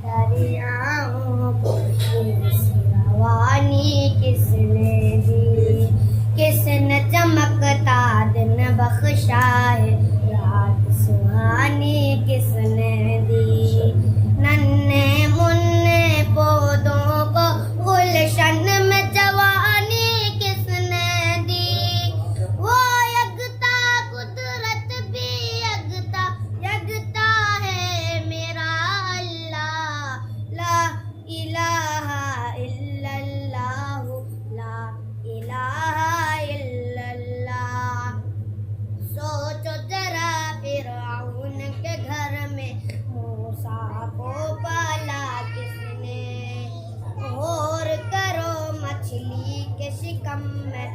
دریاؤں کو اس روانی کس نے دی؟ کس نے چمکتا دن بخشا ہے؟ رات سہانی کس نے دی؟ ننھے منھے پودوں کو گلشن میں جوانی کس نے دی؟ وہ یکتا قدرت بھی یکتا یکتا ہے میرا اللہ، لا الہ الا اللہ، لا الہ الا اللہ۔ سوچو ذرا فرعون کے گھر میں موسیٰ کو پالا کس نے؟ غور کرو مچھلی کے شکم میں